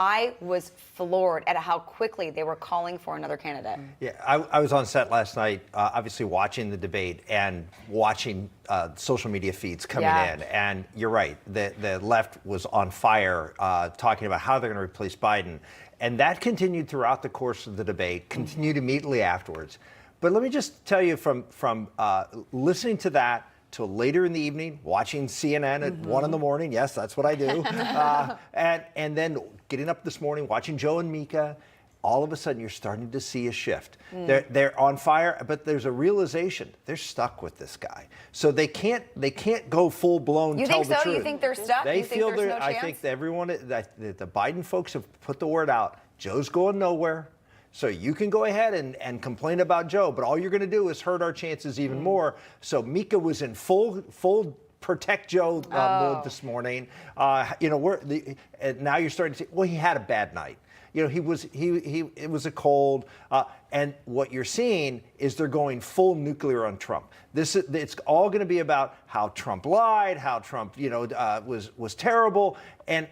I was floored at how quickly they were calling for another candidate. Yeah, I was on set last night, obviously watching the debate and watching social media feeds coming in. And you're right, the left was on fire talking about how they're going to replace Biden. And that continued throughout the course of the debate, continued immediately afterwards. But let me just tell you from listening to that till later in the evening, watching CNN at 1 in the morning. Yes, that's what I do. And then getting up this morning, watching Joe and Mika. All of a sudden, you're starting to see a shift. They're on fire, but there's a realization they're stuck with this guy. So they can't go full blown. You tell think the so? truth. You think they're stuck? They you feel think there's no I chance? think everyone, the Biden folks have put the word out. Joe's going nowhere. So you can go ahead and complain about Joe, but all you're going to do is hurt our chances even more. So Mika was in full protect Joe mode this morning. Now you're starting to see, well, he had a bad night. You know, it was a cold, and what you're seeing is they're going full nuclear on Trump. It's all going to be about how Trump lied, how Trump, was terrible, and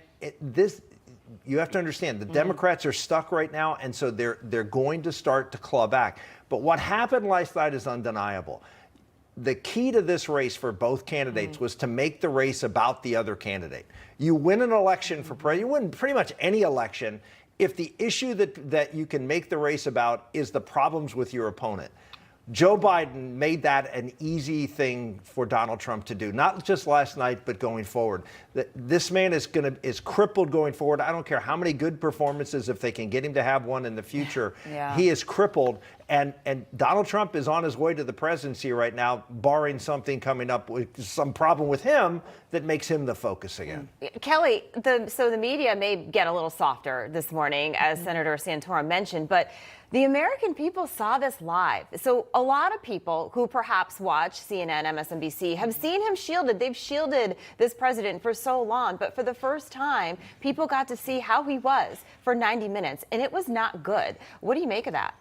you have to understand the Democrats are stuck right now, and so they're going to start to claw back. But what happened last night is undeniable. The key to this race for both candidates was to make the race about the other candidate. You win an election for president, you win pretty much any election if the issue that you can make the race about is the problems with your opponent. Joe Biden made that an easy thing for Donald Trump to do, not just last night, but going forward. This man is crippled going forward. I don't care how many good performances, if they can get him to have one in the future, he is crippled. And Donald Trump is on his way to the presidency right now, barring something coming up with some problem with him that makes him the focus again. Kelly, so the media may get a little softer this morning, as Senator Santorum mentioned, but the American people saw this live. So a lot of people who perhaps watch CNN, MSNBC have seen him shielded. They've shielded this president for so long, but for the first time, people got to see how he was for 90 minutes, and it was not good. What do you make of that?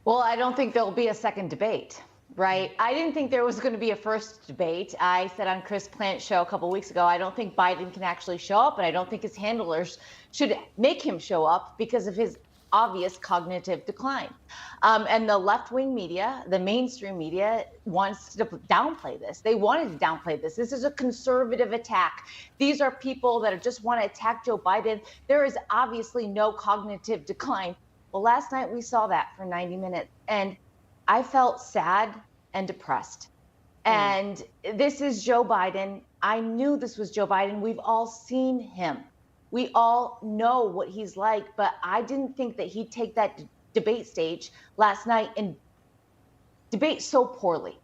Well, I don't think there'll be a second debate, right? I didn't think there was going to be a first debate. I said on Chris Plant's show a couple weeks ago, I don't think Biden can actually show up, and I don't think his handlers should make him show up because of his obvious cognitive decline. And the left-wing media, the mainstream media, wants to downplay this. They wanted to downplay this. This is a conservative attack. These are people that just want to attack Joe Biden. There is obviously no cognitive decline. Well, last night we saw that for 90 minutes, and I felt sad and depressed. And this is Joe Biden. I knew this was Joe Biden. We've all seen him. We all know what he's like, but I didn't think that he'd take that debate stage last night and debate so poorly.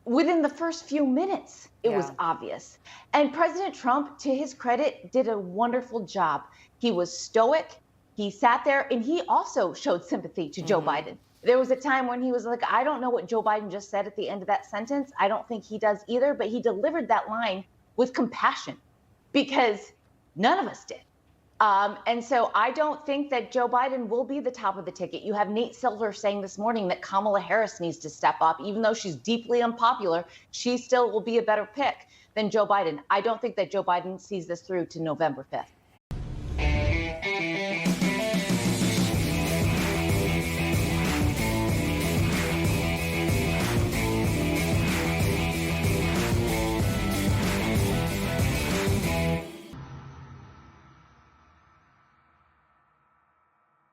Within the first few minutes, it was obvious. And President Trump, to his credit, did a wonderful job. He was stoic. He sat there, and he also showed sympathy to Joe Biden. There was a time when he was like, I don't know what Joe Biden just said at the end of that sentence. I don't think he does either, but he delivered that line with compassion because none of us did. And so I don't think that Joe Biden will be the top of the ticket. You have Nate Silver saying this morning that Kamala Harris needs to step up. Even though she's deeply unpopular, she still will be a better pick than Joe Biden. I don't think that Joe Biden sees this through to November 5th.